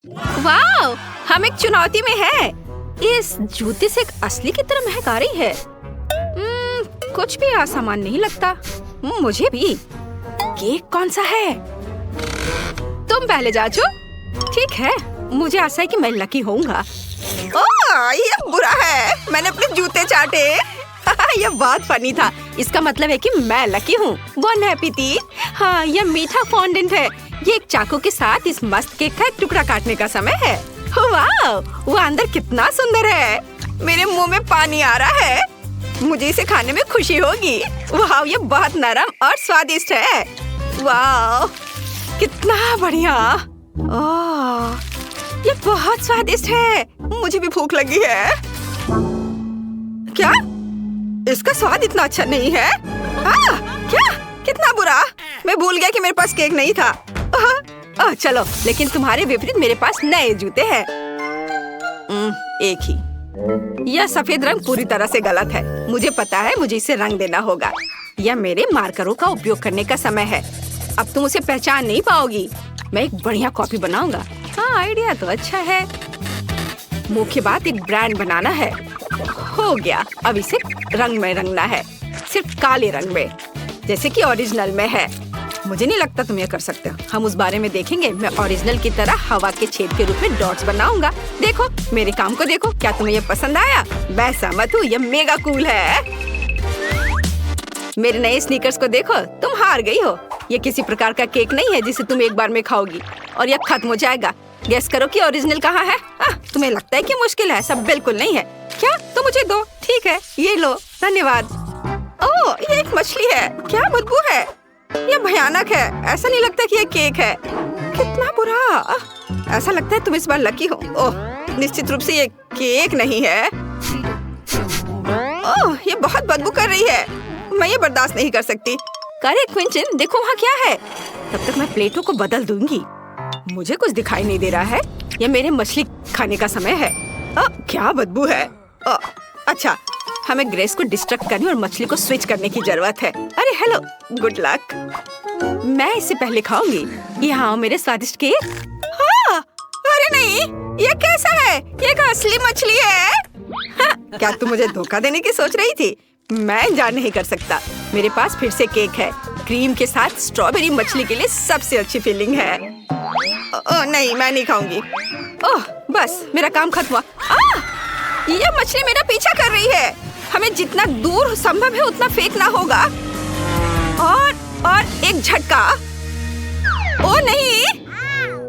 वाह, हम एक चुनौती में हैं। इस जूते से एक असली की तरह महक आ रही है। कुछ भी आसान नहीं लगता। मुझे भी। केक कौन सा है? तुम पहले जाचो। ठीक है, मुझे आशा है कि मैं लकी होऊंगा। ओह, ये बुरा है। मैंने अपने जूते चाटे। ये बहुत फनी था। इसका मतलब है कि मैं लकी हूँ। Bone happy. हाँ, ये मीठा फॉन्डेंट है। ये एक चाकू के साथ इस मस्त केक का एक टुकड़ा काटने का समय है। वाह, वो अंदर कितना सुंदर है। मेरे मुंह में पानी आ रहा है। मुझे इसे खाने में खुशी होगी। वाह, ये बहुत नरम और स्वादिष्ट है। वाह, कितना बढ़िया। ओह, ये बहुत स्वादिष्ट है। मुझे भी भूख लगी है। क्या? इसका स्वाद इतना अच्छा नहीं है। क्या? कितना बुरा। मैं भूल गया कि मेरे पास केक नहीं था। चलो, लेकिन तुम्हारे विपरीत मेरे पास नए जूते हैं। एक ही। यह सफेद रंग पूरी तरह से गलत है। मुझे पता है, मुझे इसे रंग देना होगा। यह मेरे मार्करों का उपयोग करने का समय है। अब तुम उसे पहचान नहीं पाओगी। मैं एक बढ़िया कॉपी बनाऊंगा। हाँ, आइडिया तो अच्छा है। मुख्य बात एक ब्रांड बनाना है। हो गया। अब इसे रंग में रंगना है, सिर्फ काले रंग में, जैसे कि ओरिजिनल में है। मुझे नहीं लगता तुम ये कर सकते हो। हम उस बारे में देखेंगे। मैं ओरिजिनल की तरह हवा के छेद के रूप में डॉट्स बनाऊंगा। देखो, मेरे काम को देखो। क्या तुम्हें ये पसंद आया? मैं सहमत हूँ, ये मेगा कूल है। मेरे नए स्नीकर्स को देखो। तुम हार गई हो। ये किसी प्रकार का केक नहीं है जिसे तुम एक बार में खाओगी और यह खत्म हो जाएगा। गेस करो कि ओरिजिनल कहाँ है? तुम्हें लगता है कि मुश्किल है? सब बिल्कुल नहीं है। क्या? तो मुझे दो। ठीक है, ये लो। धन्यवाद। ओह, ये एक मछली है। क्या बदबू है। ये भयानक है। ऐसा नहीं लगता कि ये केक है। कितना बुरा। ऐसा लगता है तुम इस बार लकी हो। ओह, निश्चित रूप से ये केक नहीं है। ओह, ये बहुत बदबू कर रही है। मैं ये बर्दाश्त नहीं कर सकती। करे क्विंटन, देखो वहाँ क्या है। तब तक मैं प्लेटों को बदल दूंगी। मुझे कुछ दिखाई नहीं दे रहा है। ये मेरे मछली खाने का समय है। क्या बदबू है। अच्छा, हमें ग्रेस को डिस्ट्रैक्ट करने और मछली को स्विच करने की जरूरत है। अरे हेलो, गुड लक। मैं इसे पहले खाऊंगी। यहाँ मेरे स्वादिष्ट केक। हाँ, अरे नहीं, ये कैसा है? ये एक असली मछली है। क्या तुम मुझे धोखा देने की सोच रही थी? मैं जान नहीं कर सकता। मेरे पास फिर से केक है। क्रीम के साथ स्ट्रॉबेरी मछली के लिए सबसे अच्छी फीलिंग है। नहीं, मैं नहीं खाऊंगी। ओह, बस मेरा काम खत्म हुआ। ये मछली मेरा पीछा कर रही है। हमें जितना दूर संभव है उतना फेंकना होगा। और एक झटका। ओह नहीं।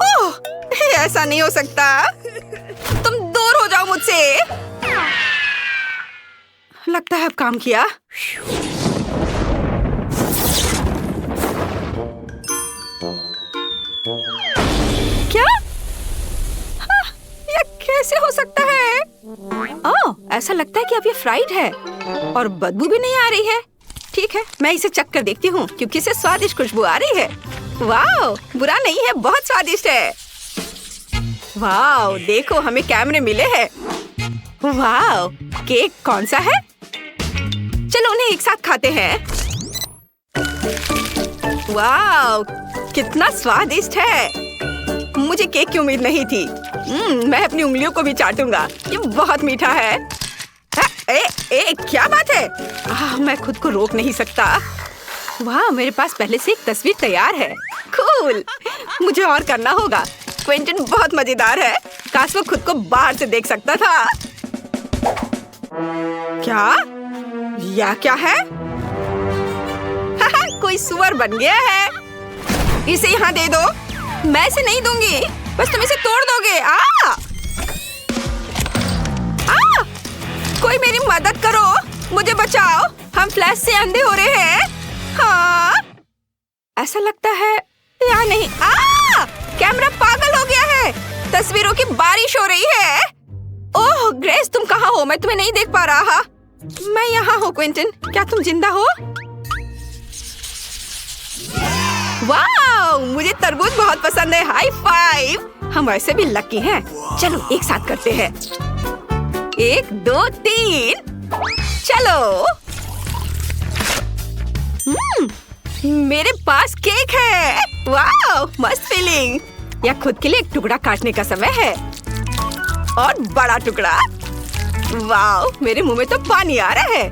ओह, ऐसा नहीं हो सकता। तुम दूर हो जाओ मुझसे। लगता है अब काम किया। क्या? ये कैसे हो सकता है? ओह, ऐसा लगता है कि अब ये फ्राइड है और बदबू भी नहीं आ रही है। ठीक है, मैं इसे चख कर देखती हूँ क्योंकि इसे स्वादिष्ट खुशबू आ रही है। वाह, बुरा नहीं है, बहुत स्वादिष्ट है। वाह, देखो हमें कैमरे मिले हैं। वाह, केक कौन सा है? चलो उन्हें एक साथ खाते हैं। वाह, कितना स्वादिष्ट है। मुझे केक की उम्मीद नहीं थी। मैं अपनी उंगलियों को भी चाटूंगा। ये बहुत मीठा है। क्या बात है? मैं खुद को रोक नहीं सकता। वाह, मेरे पास पहले से एक तस्वीर तैयार है। कूल। मुझे और करना होगा। क्विंटन बहुत मजेदार है। काश वो खुद को बाहर से देख सकता था। क्या? यह क्या है? कोई सुअर बन गया है। इसे यहाँ दे दो। मैं इसे नहीं दूंगी, बस तुम इसे तोड़ दोगे। कोई मेरी मदद करो, मुझे बचाओ। हम फ्लैश से अंधे हो रहे हैं। हाँ, ऐसा लगता है या नहीं। कैमरा पागल हो गया है। तस्वीरों की बारिश हो रही है। ओह ग्रेस, तुम कहाँ हो? मैं तुम्हें नहीं देख पा रहा। मैं यहाँ हूँ क्विंटन। क्या तुम जिंदा हो? वाह, मुझे तरबूज बहुत पसंद है। High five. हम वैसे भी लकी हैं। चलो एक साथ करते हैं। 1 2 3। चलो। मेरे पास केक है। वाह, मस्त फीलिंग। यह खुद के लिए एक टुकड़ा काटने का समय है। और बड़ा टुकड़ा। वाह, मेरे मुंह में तो पानी आ रहा है।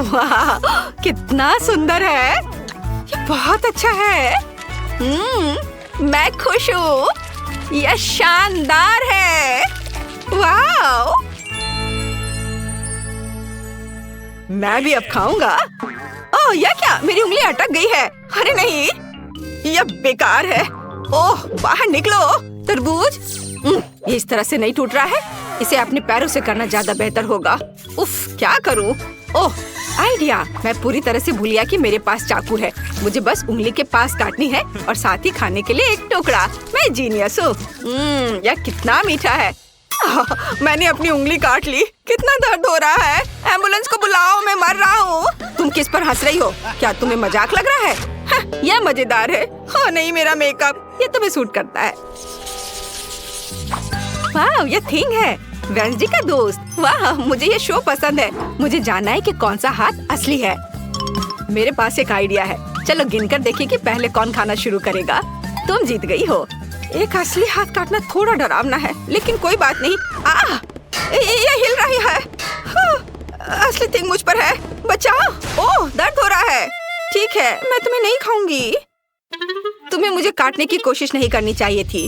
वाह, कितना सुंदर है। ये बहुत अच्छा है। मैं खुश हूँ। यह शानदार है। वाह, मैं भी अब खाऊंगा। ओह, यह क्या? मेरी उंगली अटक गई है। अरे नहीं, यह बेकार है। ओह, बाहर निकलो। तरबूज ये इस तरह से नहीं टूट रहा है। इसे अपने पैरों से करना ज्यादा बेहतर होगा। उफ, क्या करूं? ओह, आइडिया। मैं पूरी तरह से भूल गया कि मेरे पास चाकू है। मुझे बस उंगली के पास काटनी है और साथ ही खाने के लिए एक टुकड़ा। मैं जीनियस हूँ। यह कितना मीठा है। मैंने अपनी उंगली काट ली। कितना दर्द हो रहा है। एम्बुलेंस को बुलाओ, मैं मर रहा हूँ। तुम किस पर हंस रही हो? क्या तुम्हें मजाक लग रहा है? यह मजेदार है। हाँ नहीं, मेरा मेकअप ये तुम्हें सूट करता है। वाह, यह थिंग है। वेंसडे का दोस्त। वाह, मुझे ये शो पसंद है। मुझे जानना है कि कौन सा हाथ असली है। मेरे पास एक आइडिया है। चलो गिनकर देखिए कि पहले कौन खाना शुरू करेगा। तुम जीत गई हो। एक असली हाथ काटना थोड़ा डरावना है, लेकिन कोई बात नहीं। ये हिल रही है। असली थिंग मुझ पर है। बचाओ। ओह, दर्द हो रहा है। ठीक है, मैं तुम्हें नहीं खाऊंगी। तुम्हें मुझे काटने की कोशिश नहीं करनी चाहिए थी।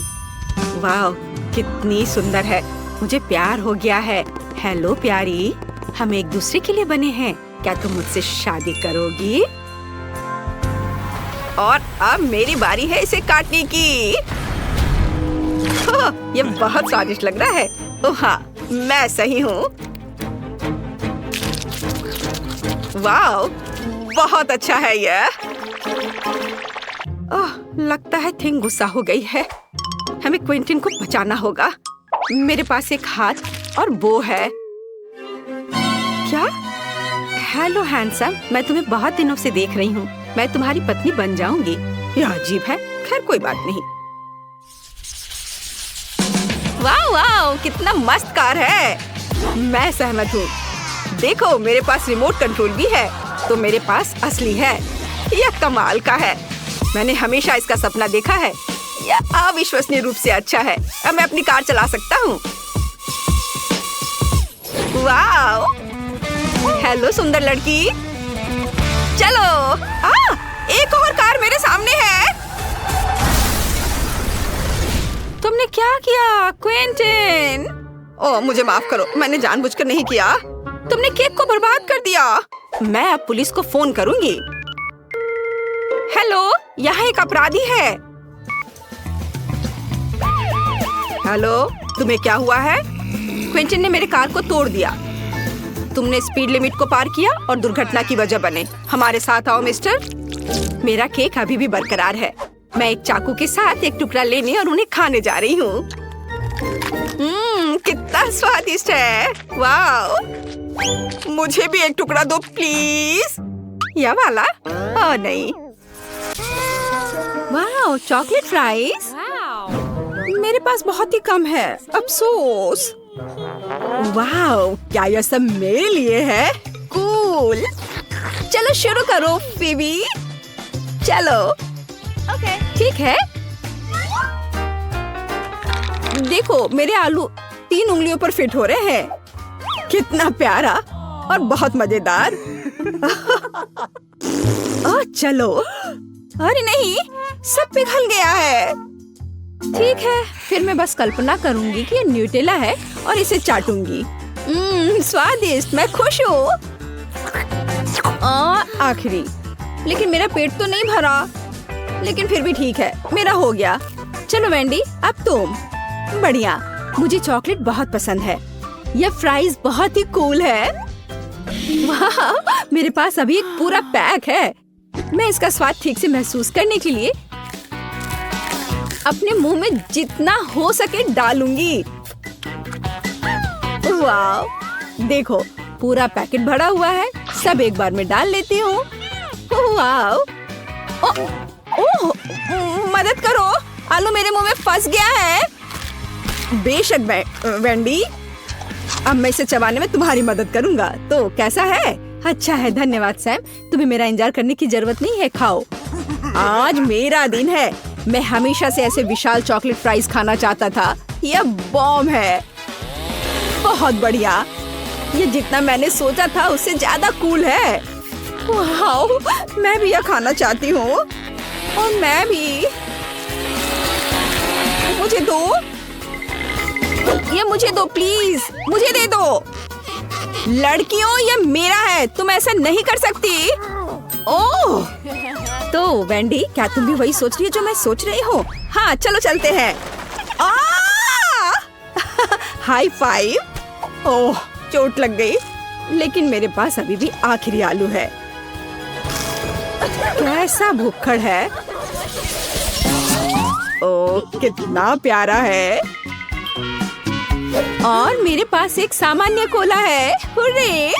वाह, कितनी सुंदर है। मुझे प्यार हो गया है। हेलो प्यारी, हम एक दूसरे के लिए बने हैं। क्या तुम मुझसे शादी करोगी? और अब मेरी बारी है इसे काटने की। ये बहुत स्वादिष्ट लग रहा है। ओह हाँ, मैं सही हूँ। वाह, बहुत अच्छा है यह। ओह, लगता है थिंग गुस्सा हो गई है। हमें क्विंटिन को बचाना होगा। मेरे पास एक हाथ और बो है। क्या? हेलो हैंडसम, मैं तुम्हें बहुत दिनों से देख रही हूँ। मैं तुम्हारी पत्नी बन जाऊंगी। यह अजीब है। खैर कोई बात नहीं। वाह वाह, कितना मस्त कार है। मैं सहमत हूँ। देखो, मेरे पास रिमोट कंट्रोल भी है। तो मेरे पास असली है। यह कमाल का है। मैंने हमेशा इसका सपना देखा है। यह अविश्वसनीय रूप से अच्छा है। अब मैं अपनी कार चला सकता हूँ। वाह, हेलो सुंदर लड़की। चलो। एक और कार मेरे सामने है। तुमने क्या किया क्विंटिन? ओह, मुझे माफ करो, मैंने जानबूझकर नहीं किया। तुमने केक को बर्बाद कर दिया। मैं अब पुलिस को फोन करूंगी। हेलो, यहाँ एक अपराधी है। हेलो, तुम्हें क्या हुआ है? क्विंटिन ने मेरे कार को तोड़ दिया। तुमने स्पीड लिमिट को पार किया और दुर्घटना की वजह बने। हमारे साथ आओ मिस्टर। मेरा केक अभी भी बरकरार है। मैं एक चाकू के साथ एक टुकड़ा लेने और उन्हें खाने जा रही हूँ। कितना स्वादिष्ट है। वाह, मुझे भी एक टुकड़ा दो प्लीज। यह वाला? ओह नहीं। वाह, चॉकलेट फ्राइज। मेरे पास बहुत ही कम है, अफसोस। वाह, क्या यह सब मेरे लिए है? कूल। चलो शुरू करो फिबी। चलो। ओके, ठीक है। देखो, मेरे आलू 3 उंगलियों पर फिट हो रहे हैं। कितना प्यारा और बहुत मजेदार। चलो। अरे नहीं, सब पिघल गया है। ठीक है, फिर मैं बस कल्पना करूंगी कि ये न्यूटेला है और इसे चाटूंगी। स्वादिष्ट, मैं खुश हूँ। आखिरी, लेकिन मेरा पेट तो नहीं भरा। लेकिन फिर भी ठीक है, मेरा हो गया। चलो वेंडी, अब तुम। बढ़िया, मुझे चॉकलेट बहुत पसंद है। यह फ्राइज बहुत ही कूल है। वाह, मेरे पास अभी एक पूरा पैक है। मैं इसका स्वाद ठीक से महसूस करने के लिए अपने मुंह में जितना हो सके डालूंगी। वाह, देखो, पूरा पैकेट भरा हुआ है। सब एक बार में डाल लेती हूँ। वाह, ओह, मदद करो, आलू मेरे मुंह में फंस गया है। बेशक वेंडी, अब मैं इसे चबाने में तुम्हारी मदद करूंगा। तो कैसा है? अच्छा है, धन्यवाद सैम। तुम्हें मेरा इंतजार करने की जरूरत नहीं है। खाओ, आज मेरा दिन है। मैं हमेशा से ऐसे विशाल चॉकलेट फ्राइज खाना चाहता था। यह बॉम्ब है, बहुत बढ़िया। ये जितना मैंने सोचा था उससे ज्यादा कूल है। वाओ, मैं भी यह खाना चाहती हूँ। और मैं भी। मुझे दो, ये मुझे दो प्लीज, मुझे दे दो। लड़कियों, ये मेरा है, तुम ऐसा नहीं कर सकती। ओह, तो वेंडी, क्या तुम भी वही सोच रही हो जो मैं सोच रही हूँ? हाँ, चलो चलते हैं। High five. ओह, चोट लग गई, लेकिन मेरे पास अभी भी आखिरी आलू है। कैसा भुक्खड़ है। ओह, कितना प्यारा है। और मेरे पास एक सामान्य कोला है। हुर्रे!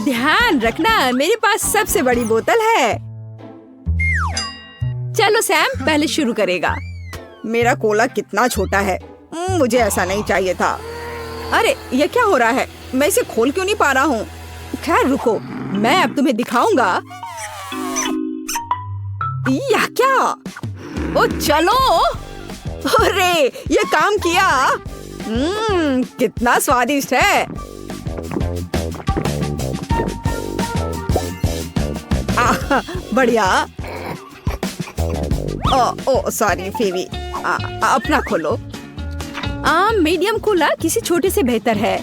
ध्यान रखना, मेरे पास सबसे बड़ी बोतल है। चलो सैम, पहले शुरू करेगा। मेरा कोला कितना छोटा है, मुझे ऐसा नहीं चाहिए था। अरे, ये क्या हो रहा है? मैं इसे खोल क्यों नहीं पा रहा हूँ? खैर रुको, मैं अब तुम्हें दिखाऊंगा। यह क्या? ओ चलो। अरे, ये काम किया। कितना स्वादिष्ट है। बढ़िया। ओ सॉरी फेवी, अपना खोलो। मीडियम कोला किसी छोटे से बेहतर है।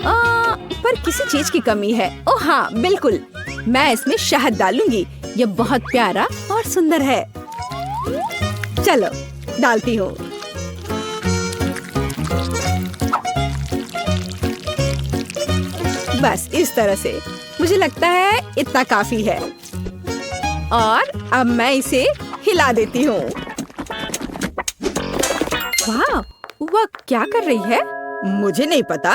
पर किसी चीज की कमी है। ओ हाँ, बिल्कुल, मैं इसमें शहद डालूंगी। यह बहुत प्यारा और सुंदर है। चलो, डालती हूँ। बस इस तरह से। मुझे लगता है इतना काफी है। और अब मैं इसे हिला देती हूँ। वाह, वह क्या कर रही है? मुझे नहीं पता।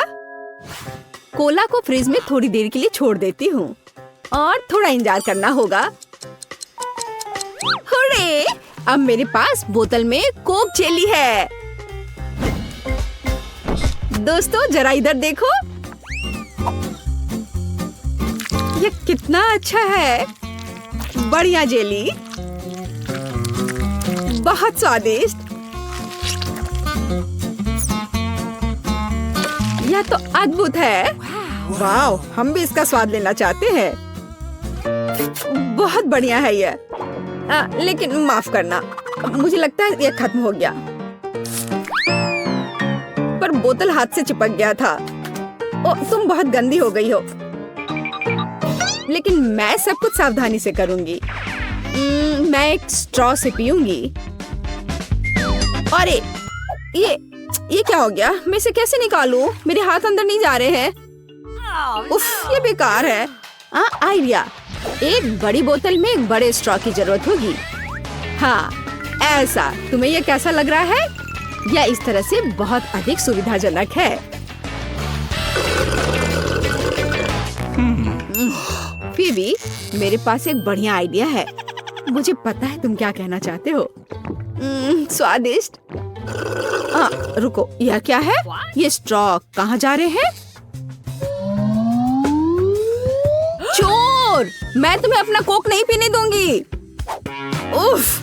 कोला को फ्रिज में थोड़ी देर के लिए छोड़ देती हूँ और थोड़ा इंतजार करना होगा। हुर्रे! अब मेरे पास बोतल में कोक जेली है। दोस्तों, जरा इधर देखो। ये कितना अच्छा है। बढ़िया जेली, बहुत स्वादिष्ट। यह तो अद्भुत है। वाओ, हम भी इसका स्वाद लेना चाहते हैं। बहुत बढ़िया है यह। लेकिन माफ करना, मुझे लगता है यह खत्म हो गया। पर बोतल हाथ से चिपक गया था। ओ, तुम बहुत गंदी हो गई हो। लेकिन मैं सब कुछ सावधानी से करूंगी। मैं एक स्ट्रॉ से पीऊंगी। अरे, ये क्या हो गया? मैं इसे कैसे निकालूं? मेरे हाथ अंदर नहीं जा रहे हैं। उफ, ये बेकार है। आइडिया, एक बड़ी बोतल में एक बड़े स्ट्रॉ की जरूरत होगी। हाँ, ऐसा। तुम्हें ये कैसा लग रहा है? यह इस तरह से बहुत अधिक सुविधाजनक है। फिर मेरे पास एक बढ़िया आइडिया है। मुझे पता है तुम क्या कहना चाहते हो। स्वादिष्ट। रुको, यह क्या है? ये स्ट्रॉ कहाँ जा रहे हैं? चोर! मैं तुम्हें अपना कोक नहीं पीने दूंगी। उफ!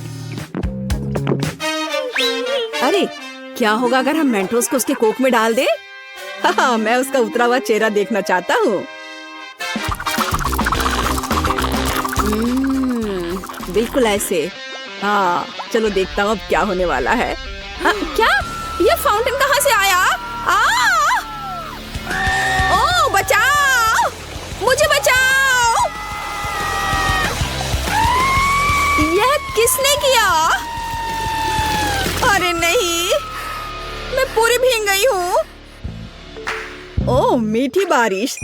अरे, क्या होगा अगर हम मेंटोस को उसके कोक में डाल दे? हाँ, मैं उसका उतरा हुआ चेहरा देखना चाहता हूँ। बिल्कुल ऐसे। हाँ, चलो देखता हूँ अब क्या होने वाला है। क्या? ये फाउंटेन कहाँ से आया? ओह, बचाओ! मुझे बचाओ! यह किसने किया? अरे नहीं, मैं पूरी भीग गई हूँ। ओह, मीठी बारिश।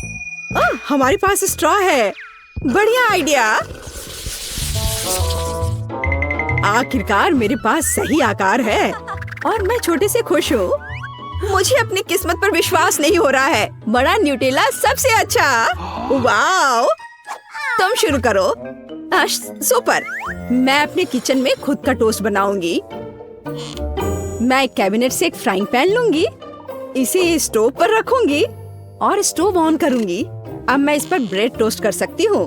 हमारे पास स्ट्रॉ है। बढ़िया आइडिया। आखिरकार मेरे पास सही आकार है और मैं छोटे से खुश हूँ। मुझे अपनी किस्मत पर विश्वास नहीं हो रहा है। बड़ा न्यूटेला सबसे अच्छा। वाओ, तुम शुरू करो। सुपर। मैं अपने किचन में खुद का टोस्ट बनाऊंगी। मैं एक कैबिनेट से एक फ्राइंग पैन लूंगी, इसे स्टोव पर रखूंगी और स्टोव ऑन करूंगी। अब मैं इस पर ब्रेड टोस्ट कर सकती हूँ।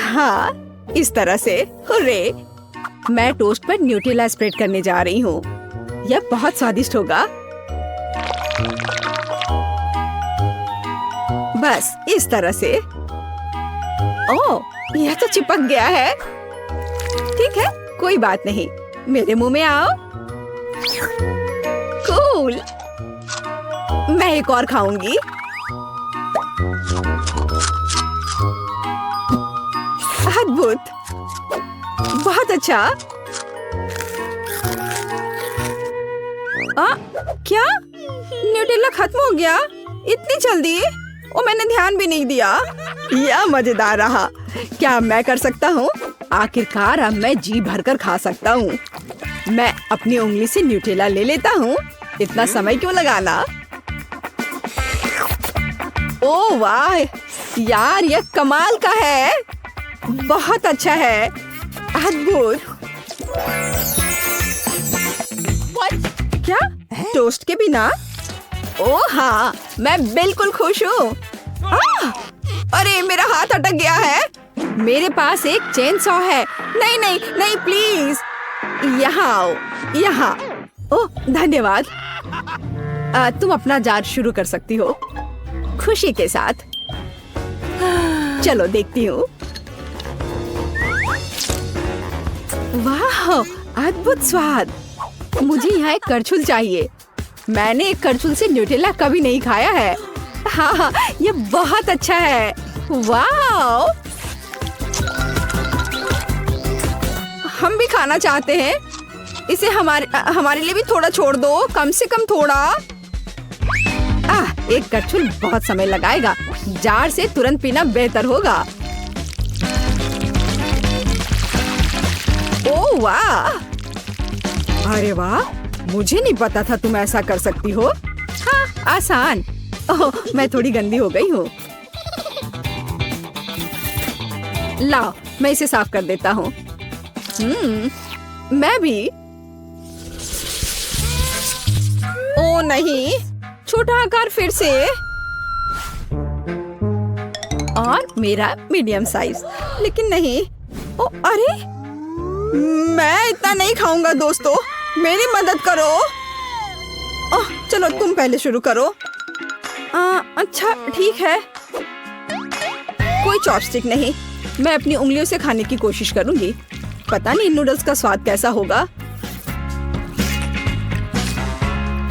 हाँ, इस तरह से। हुर्रे! मैं टोस्ट पर न्यूटेला स्प्रेड करने जा रही हूँ। यह बहुत स्वादिष्ट होगा। बस इस तरह से। ओह, यह तो चिपक गया है। ठीक है, कोई बात नहीं। मेरे मुंह में आओ। कूल। मैं एक और खाऊंगी। अद्भुत, बहुत अच्छा। क्या न्यूटेला खत्म हो गया इतनी जल्दी? ओ, मैंने ध्यान भी नहीं दिया। यह मजेदार रहा। क्या मैं कर सकता हूँ? आखिरकार अब मैं जी भरकर खा सकता हूँ। मैं अपनी उंगली से न्यूटेला ले लेता हूँ। इतना समय क्यों लगाना? ओह वाह यार, यह कमाल का है। बहुत अच्छा है। अद्भुत। क्या टोस्ट के बिना? ओह हाँ, मैं बिल्कुल खुश हूँ। अरे मेरा हाथ अटक गया है। मेरे पास एक चेन सॉ है। नहीं नहीं नहीं, प्लीज यहाँ आओ, यहाँ। ओह धन्यवाद। तुम अपना जार शुरू कर सकती हो खुशी के साथ। चलो देखती हूँ। वाह, अद्भुत स्वाद। मुझे यहाँ एक करछुल चाहिए। मैंने एक करछुल से न्यूटेला कभी नहीं खाया है। हाँ, ये बहुत अच्छा है। वाह, हम भी खाना चाहते हैं। इसे हमारे लिए भी थोड़ा छोड़ दो, कम से कम थोड़ा। एक करछुल बहुत समय लगाएगा। जार से तुरंत पीना बेहतर होगा। ओह वाह, अरे वाह, मुझे नहीं पता था तुम ऐसा कर सकती हो। हाँ, आसान। ओह, मैं थोड़ी गंदी हो गई हूँ। लाओ, मैं इसे साफ कर देता हूँ। मैं भी। ओ नहीं, छोटा आकार फिर से। और मेरा मीडियम साइज। लेकिन नहीं। ओ अरे, मैं इतना नहीं खाऊंगा दोस्तों, मेरी मदद करो। चलो तुम पहले शुरू करो। अच्छा ठीक है। कोई चॉपस्टिक नहीं। मैं अपनी उंगलियों से खाने की कोशिश करूंगी। पता नहीं नूडल्स का स्वाद कैसा होगा।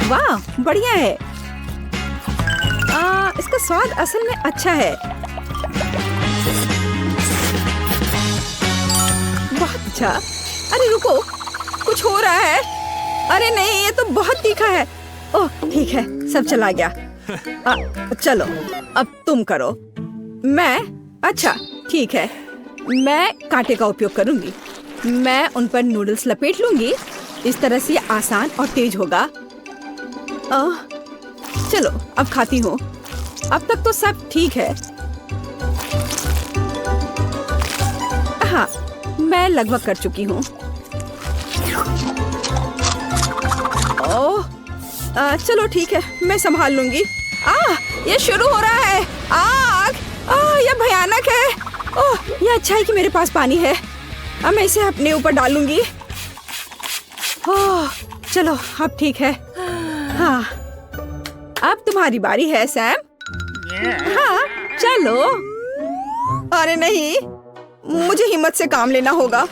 वाह, बढ़िया है। इसका स्वाद असल में अच्छा है। बहुत अच्छा। अरे रुको, कुछ हो रहा है। अरे नहीं, ये तो बहुत तीखा है। ओह ठीक है, सब चला गया। चलो अब तुम करो। मैं? अच्छा ठीक है, मैं कांटे का उपयोग करूंगी। मैं उन पर नूडल्स लपेट लूंगी। इस तरह से आसान और तेज होगा। चलो अब खाती हूँ। अब तक तो सब ठीक है। हाँ, मैं लगभग कर चुकी हूँ। चलो ठीक है, मैं संभाल लूंगी। ये शुरू हो रहा है। आग! यह भयानक है। ओह, यह अच्छा है कि मेरे पास पानी है। अब मैं इसे अपने ऊपर डालूंगी। ओह, चलो अब ठीक है। हाँ, अब तुम्हारी बारी है सैम। हाँ, चलो। अरे नहीं, मुझे हिम्मत से काम लेना होगा।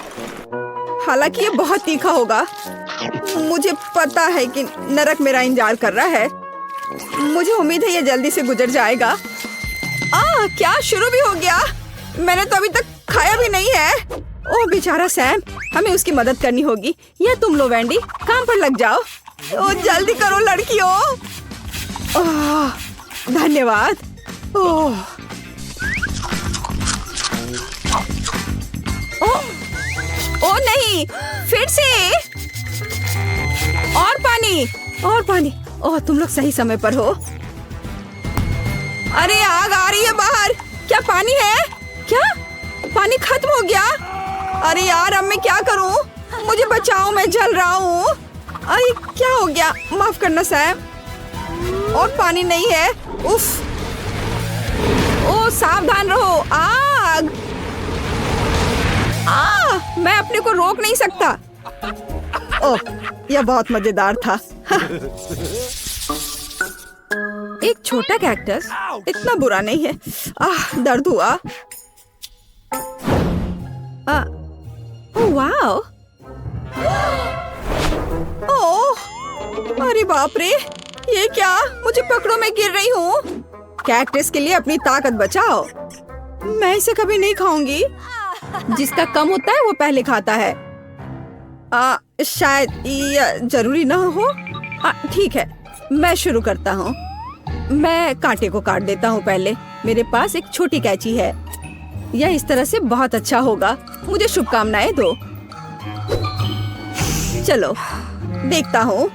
हालांकि ये बहुत तीखा होगा। मुझे पता है कि नरक मेरा इंतजार कर रहा है। मुझे उम्मीद है ये जल्दी से गुजर जाएगा। क्या शुरू भी हो गया? मैंने तो अभी तक खाया भी नहीं है। ओह बेचारा सैम, हमें उसकी मदद करनी होगी। या तुम लो वेंडी, काम पर लग जाओ। ओह जल्दी करो लड़कियों। ओह धन्यवाद। ओह ओ नहीं, फिर से। और पानी, और पानी। ओह तुम लोग सही समय पर हो। अरे आग आ रही है बाहर। क्या पानी है? क्या पानी खत्म हो गया? अरे यार अब मैं क्या करूं? मुझे बचाओ, मैं जल रहा हूँ। अरे क्या हो गया? माफ करना सैम। और पानी नहीं है। उफ। ओ सावधान रहो, आग। मैं अपने को रोक नहीं सकता। ओह, यह बहुत मजेदार था। एक छोटा कैक्टस इतना बुरा नहीं है। दर्द हुआ। वाओ। ओह, अरे बाप रे, ये क्या? मुझे पकड़ो, मैं गिर रही हूँ। कैक्टस के लिए अपनी ताकत बचाओ। मैं इसे कभी नहीं खाऊंगी। जिसका कम होता है वो पहले खाता है। शायद ये जरूरी ना हो। ठीक है, मैं शुरू करता हूँ। मैं कांटे को काट देता हूँ पहले। मेरे पास एक छोटी कैंची है। यह इस तरह से बहुत अच्छा होगा। मुझे शुभकामनाएं दो। चलो देखता हूँ।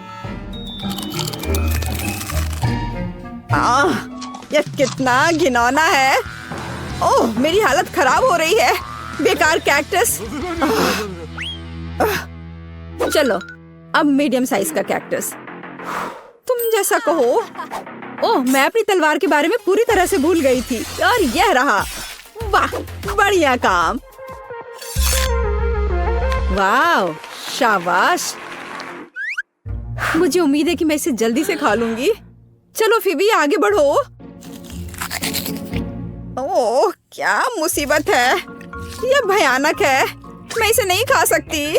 यह कितना घिनौना है। ओह, मेरी हालत खराब हो रही है। बेकार कैक्टस। चलो अब मीडियम साइज का कैक्टस। तुम जैसा कहो। ओह, मैं अपनी तलवार के बारे में पूरी तरह से भूल गई थी। और यह रहा। वाह, बढ़िया काम। वाह, शाबाश। मुझे उम्मीद है कि मैं इसे जल्दी से खा लूंगी। चलो फिबी, आगे बढ़ो। ओह, क्या मुसीबत है। यह भयानक है। मैं इसे नहीं खा सकती।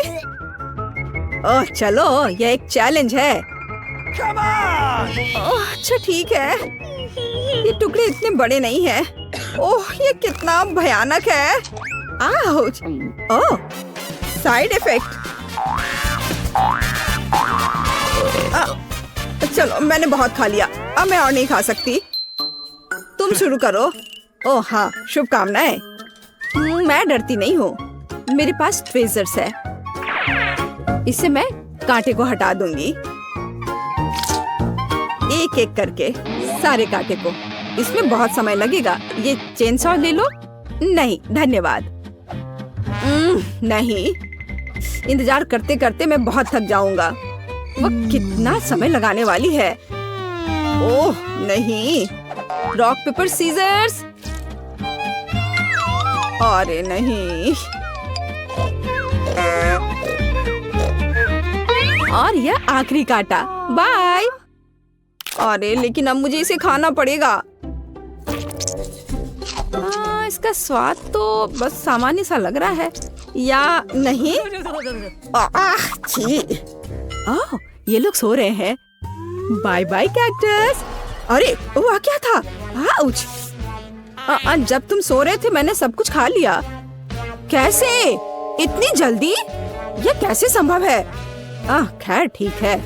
ओह, चलो, यह एक चैलेंज है। ओह, अच्छा ठीक है। ये टुकड़े इतने बड़े नहीं हैं। ओह, ये कितना भयानक है। आउच। ओह, साइड इफेक्ट। चलो, मैंने बहुत खा लिया। अब मैं और नहीं खा सकती। तुम शुरू करो। ओह हाँ, शुभकामनाएं। मैं डरती नहीं हूँ। मेरे पास ट्रेजर्स है। इससे मैं कांटे को हटा दूंगी। एक एक करके सारे कांटे को। इसमें बहुत समय लगेगा। ये चेनसॉ ले लो। नहीं धन्यवाद। नहीं, इंतजार करते करते मैं बहुत थक जाऊंगा। वो कितना समय लगाने वाली है। ओह नहीं। Rock paper scissors. अरे नहीं। और यह आखिरी कांटा। बाय। अरे लेकिन अब मुझे इसे खाना पड़ेगा। इसका स्वाद तो बस सामान्य सा लग रहा है। या नहीं? छी। ये लोग सो रहे हैं। Bye bye cactus. अरे वह क्या था? आउच। जब तुम सो रहे थे मैंने सब कुछ खा लिया। कैसे? इतनी जल्दी? यह कैसे संभव है? खैर ठीक है।